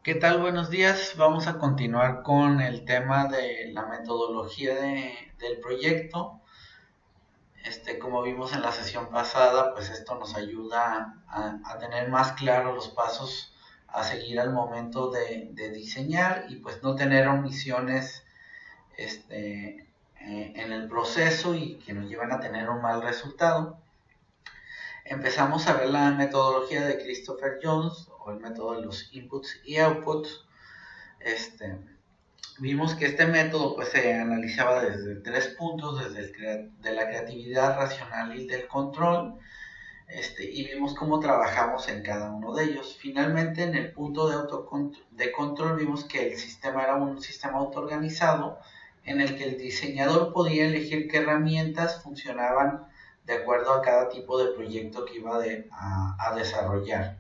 ¿Qué tal? Buenos días. Vamos a continuar con el tema de la metodología del proyecto. Como vimos en la sesión pasada, pues esto nos ayuda a tener más claros los pasos a seguir al momento de diseñar y pues no tener omisiones en el proceso y que nos llevan a tener un mal resultado. Empezamos a ver la metodología de Christopher Jones o el método de los inputs y outputs. Vimos que este método pues se analizaba desde tres puntos, desde de la creatividad racional y del control, y vimos cómo trabajamos en cada uno de ellos. Finalmente, en el punto de control vimos que el sistema era un sistema autoorganizado en el que el diseñador podía elegir qué herramientas funcionaban de acuerdo a cada tipo de proyecto que iba a desarrollar.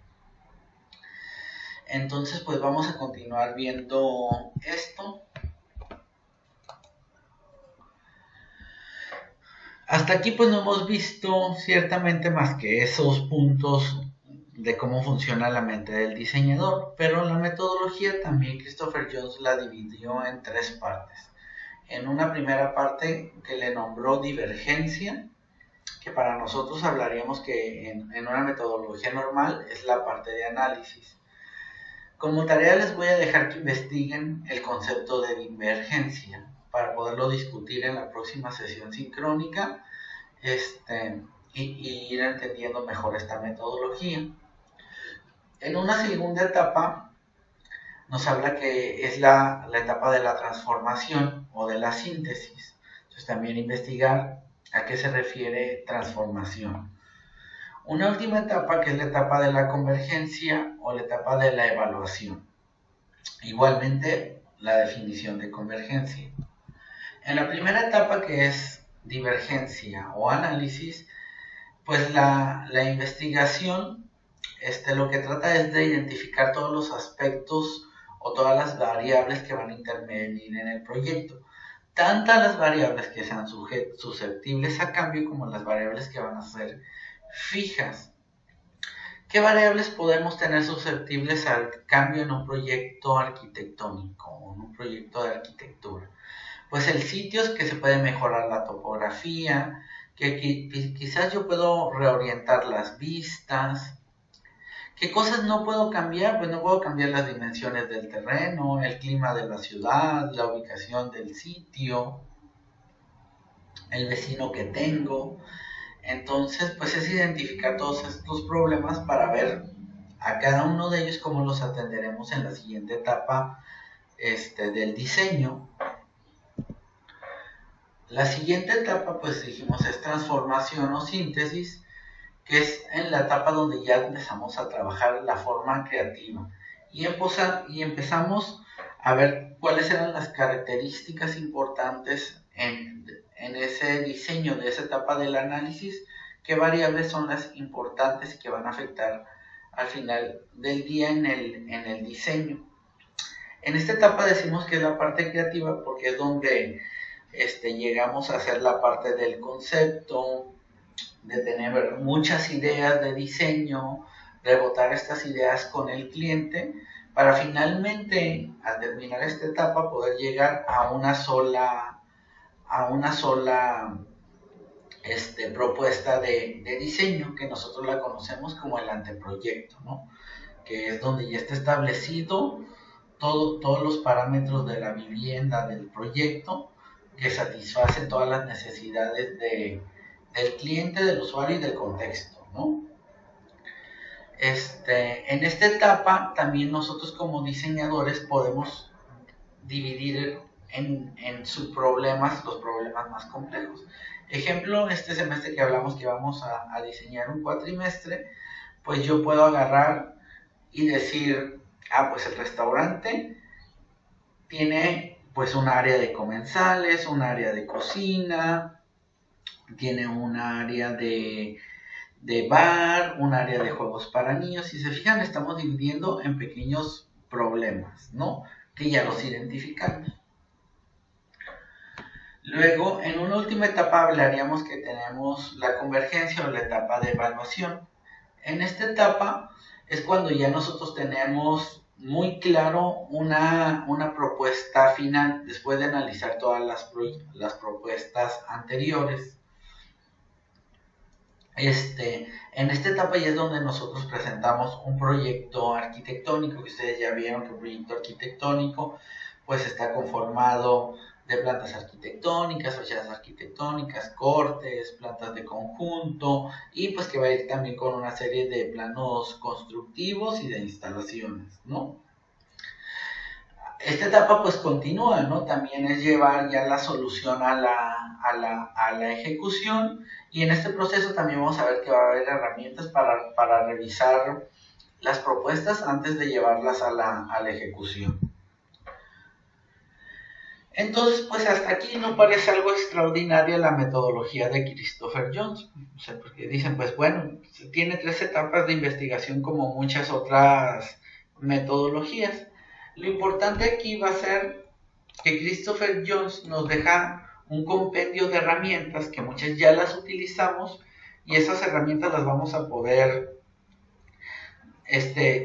Entonces, pues vamos a continuar viendo esto. Hasta aquí pues no hemos visto ciertamente más que esos puntos de cómo funciona la mente del diseñador, pero la metodología también Christopher Jones la dividió en tres partes. En una primera parte que le nombró divergencia, que para nosotros hablaríamos que en una metodología normal es la parte de análisis. Como tarea les voy a dejar que investiguen el concepto de divergencia para poderlo discutir en la próxima sesión sincrónica y ir entendiendo mejor esta metodología. En una segunda etapa nos habla que es la etapa de la transformación o de la síntesis. Entonces también investigar a qué se refiere transformación. Una última etapa que es la etapa de la convergencia o la etapa de la evaluación. Igualmente la definición de convergencia. En la primera etapa, que es divergencia o análisis, pues la investigación lo que trata es de identificar todos los aspectos o todas las variables que van a intervenir en el proyecto. Tantas las variables que sean susceptibles a cambio como las variables que van a ser fijas. ¿Qué variables podemos tener susceptibles al cambio en un proyecto arquitectónico o en un proyecto de arquitectura? Pues el sitio es que se puede mejorar la topografía, que quizás yo puedo reorientar las vistas. ¿Qué cosas no puedo cambiar? Pues no puedo cambiar las dimensiones del terreno, el clima de la ciudad, la ubicación del sitio, el vecino que tengo. Entonces, pues es identificar todos estos problemas para ver a cada uno de ellos cómo los atenderemos en la siguiente etapa del diseño. La siguiente etapa, pues dijimos, es transformación o síntesis, que es en la etapa donde ya empezamos a trabajar la forma creativa y empezamos a ver cuáles eran las características importantes en ese diseño de esa etapa del análisis, qué variables son las importantes que van a afectar al final del día en el diseño. En esta etapa decimos que es la parte creativa porque es donde llegamos a hacer la parte del concepto, de tener muchas ideas de diseño, rebotar estas ideas con el cliente, para finalmente, al terminar esta etapa, poder llegar a una sola propuesta de diseño, que nosotros la conocemos como el anteproyecto, ¿no? Que es donde ya está establecido todos los parámetros de la vivienda del proyecto, que satisfacen todas las necesidades del cliente, del usuario y del contexto, ¿no? En esta etapa también nosotros como diseñadores podemos dividir en subproblemas los problemas más complejos. Ejemplo, este semestre que hablamos que vamos a diseñar un cuatrimestre, pues yo puedo agarrar y decir, pues el restaurante tiene pues un área de comensales, un área de cocina, tiene un área de bar, un área de juegos para niños. Si se fijan, estamos dividiendo en pequeños problemas, ¿no? Que ya los identificamos. Luego, en una última etapa hablaríamos que tenemos la convergencia o la etapa de evaluación. En esta etapa es cuando ya nosotros tenemos muy claro una propuesta final después de analizar todas las propuestas anteriores. En esta etapa ya es donde nosotros presentamos un proyecto arquitectónico, que ustedes ya vieron que un proyecto arquitectónico pues está conformado de plantas arquitectónicas, fachadas arquitectónicas, cortes, plantas de conjunto, y pues que va a ir también con una serie de planos constructivos y de instalaciones, ¿no? Esta etapa pues continúa, ¿no? También es llevar ya la solución a la ejecución, y en este proceso también vamos a ver que va a haber herramientas para revisar las propuestas antes de llevarlas a la ejecución. Entonces, pues hasta aquí no parece algo extraordinario la metodología de Christopher Jones. O sea, porque dicen, pues bueno, tiene 3 etapas de investigación como muchas otras metodologías. Lo importante aquí va a ser que Christopher Jones nos deja un compendio de herramientas que muchas ya las utilizamos, y esas herramientas las vamos a poder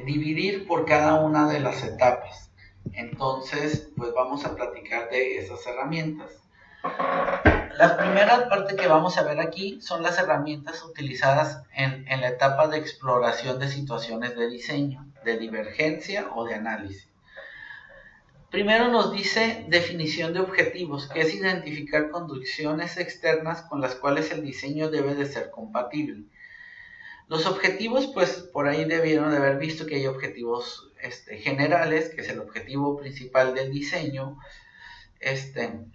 dividir por cada una de las etapas. Entonces, pues vamos a platicar de esas herramientas. La primera parte que vamos a ver aquí son las herramientas utilizadas en la etapa de exploración de situaciones de diseño, de divergencia o de análisis. Primero nos dice definición de objetivos, que es identificar condiciones externas con las cuales el diseño debe de ser compatible. Los objetivos, pues por ahí debieron de haber visto que hay objetivos generales, que es el objetivo principal del diseño,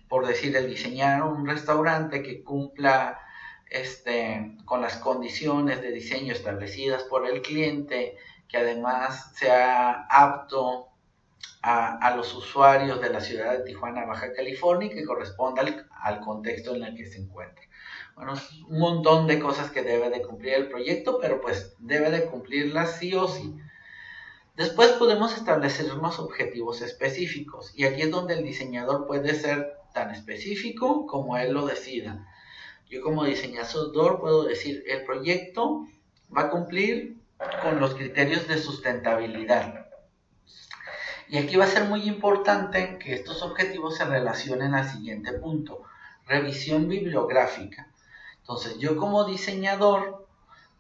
por decir, el diseñar un restaurante que cumpla con las condiciones de diseño establecidas por el cliente, que además sea apto a los usuarios de la ciudad de Tijuana, Baja California, y que corresponda al contexto en el que se encuentra. Bueno, es un montón de cosas que debe de cumplir el proyecto, pero pues debe de cumplirlas sí o sí. Después podemos establecer unos objetivos específicos, y aquí es donde el diseñador puede ser tan específico como él lo decida. Yo como diseñador puedo decir, el proyecto va a cumplir con los criterios de sustentabilidad. Y aquí va a ser muy importante que estos objetivos se relacionen al siguiente punto: revisión bibliográfica. Entonces, yo como diseñador,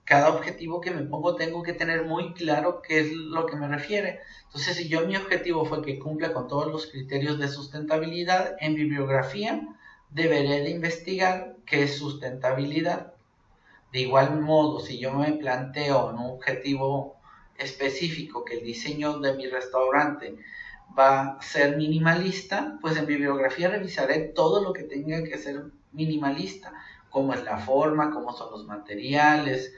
cada objetivo que me pongo tengo que tener muy claro qué es lo que me refiere. Entonces, si mi objetivo fue que cumpla con todos los criterios de sustentabilidad, en bibliografía deberé de investigar qué es sustentabilidad. De igual modo, si yo me planteo en un objetivo específico que el diseño de mi restaurante va a ser minimalista, pues en bibliografía revisaré todo lo que tenga que ser minimalista, cómo es la forma, cómo son los materiales,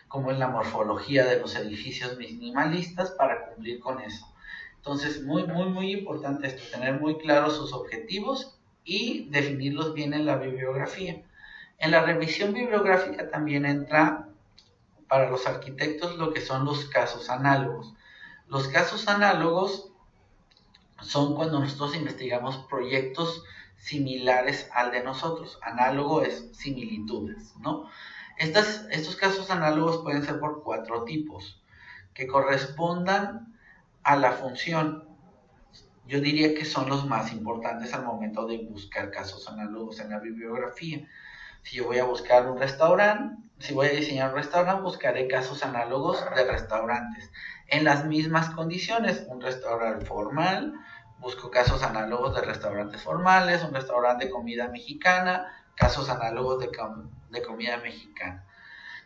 cómo es la morfología de los edificios minimalistas, para cumplir con eso. Entonces, muy importante esto, tener muy claros sus objetivos y definirlos bien en la bibliografía. En la revisión bibliográfica también entra para los arquitectos lo que son los casos análogos. Los casos análogos son cuando nosotros investigamos proyectos similares al de nosotros. Análogo es similitudes, ¿no? Estos casos análogos pueden ser por 4 tipos, que correspondan a la función. Yo diría que son los más importantes al momento de buscar casos análogos en la bibliografía. Si yo voy a buscar un restaurante, si voy a diseñar un restaurante, buscaré casos análogos de restaurantes en las mismas condiciones. Un restaurante formal, busco casos análogos de restaurantes formales. Un restaurante de comida mexicana, casos análogos de comida mexicana.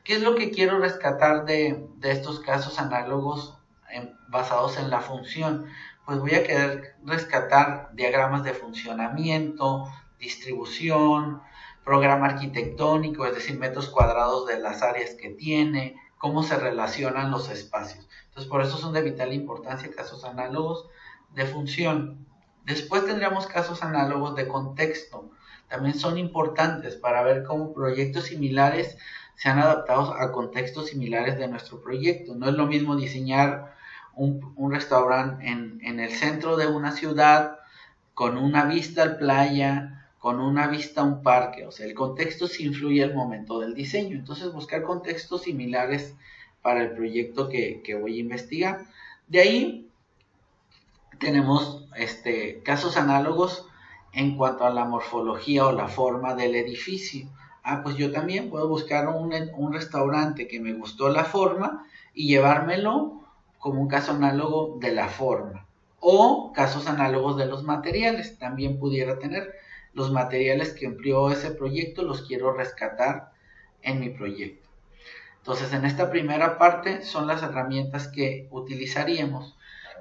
¿Qué es lo que quiero rescatar de estos casos análogos basados en la función? Pues voy a querer rescatar diagramas de funcionamiento, distribución, programa arquitectónico, es decir, metros cuadrados de las áreas que tiene, cómo se relacionan los espacios. Entonces, por eso son de vital importancia casos análogos de función. Después tendríamos casos análogos de contexto. También son importantes para ver cómo proyectos similares se han adaptado a contextos similares de nuestro proyecto. No es lo mismo diseñar un restaurante en el centro de una ciudad, con una vista al playa, con una vista a un parque. O sea, el contexto sí influye al momento del diseño. Entonces, buscar contextos similares para el proyecto que voy a investigar. De ahí tenemos casos análogos en cuanto a la morfología o la forma del edificio. Pues yo también puedo buscar un restaurante que me gustó la forma y llevármelo como un caso análogo de la forma. O casos análogos de los materiales. También pudiera tener los materiales que empleó ese proyecto, los quiero rescatar en mi proyecto. Entonces, en esta primera parte son las herramientas que utilizaríamos.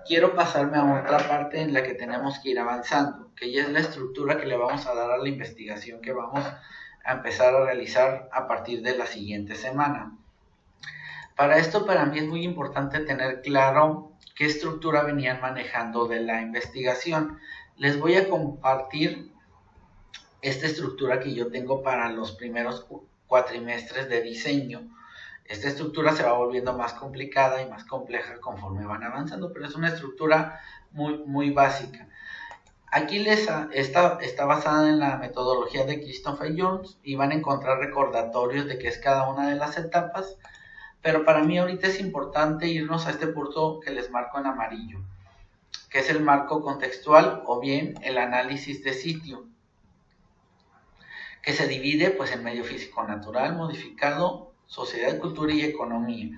Quiero pasarme a otra parte en la que tenemos que ir avanzando, que ya es la estructura que le vamos a dar a la investigación que vamos a empezar a realizar a partir de la siguiente semana. Para esto, para mí es muy importante tener claro qué estructura venían manejando de la investigación. Les voy a compartir esta estructura que yo tengo para los primeros cuatrimestres de diseño. Esta estructura se va volviendo más complicada y más compleja conforme van avanzando, pero es una estructura muy básica. Aquí está basada en la metodología de Christopher Jones y van a encontrar recordatorios de qué es cada una de las etapas, pero para mí ahorita es importante irnos a este punto que les marco en amarillo, que es el marco contextual o bien el análisis de sitio, que se divide pues en medio físico natural, modificado, sociedad, cultura y economía.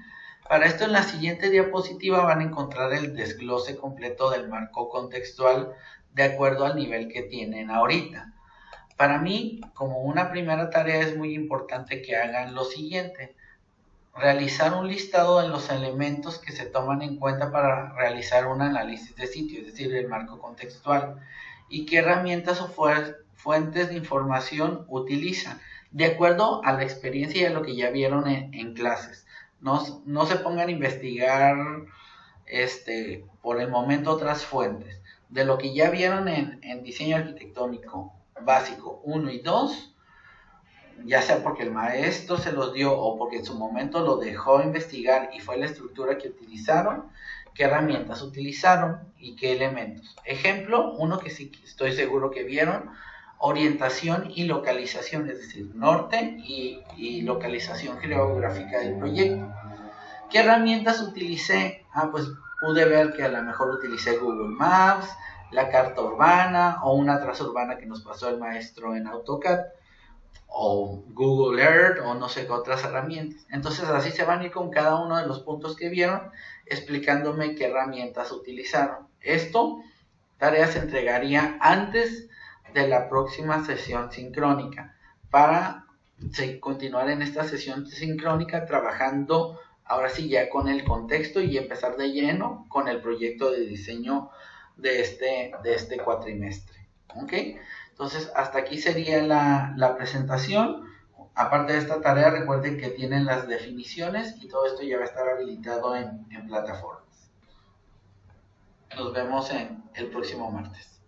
Para esto en la siguiente diapositiva van a encontrar el desglose completo del marco contextual de acuerdo al nivel que tienen ahorita. Para mí, como una primera tarea es muy importante que hagan lo siguiente: realizar un listado de los elementos que se toman en cuenta para realizar un análisis de sitio, es decir, el marco contextual, y qué herramientas o fuentes de información utilizan, de acuerdo a la experiencia y a lo que ya vieron en clases. No se pongan a investigar por el momento otras fuentes. De lo que ya vieron en diseño arquitectónico básico 1 y 2, ya sea porque el maestro se los dio o porque en su momento lo dejó investigar y fue la estructura que utilizaron, qué herramientas utilizaron y qué elementos. Ejemplo, uno que sí estoy seguro que vieron: orientación y localización, es decir, norte y localización geográfica del proyecto. ¿Qué herramientas utilicé? Pues pude ver que a lo mejor utilicé Google Maps, la carta urbana o una traza urbana que nos pasó el maestro en AutoCAD, o Google Earth o no sé qué otras herramientas. Entonces así se van a ir con cada uno de los puntos que vieron, explicándome qué herramientas utilizaron. Tarea se entregaría antes de la próxima sesión sincrónica para continuar en esta sesión sincrónica trabajando ahora sí ya con el contexto y empezar de lleno con el proyecto de diseño de este cuatrimestre. ¿Ok? Entonces, hasta aquí sería la presentación. Aparte de esta tarea, recuerden que tienen las definiciones y todo esto ya va a estar habilitado en plataformas. Nos vemos en el próximo martes.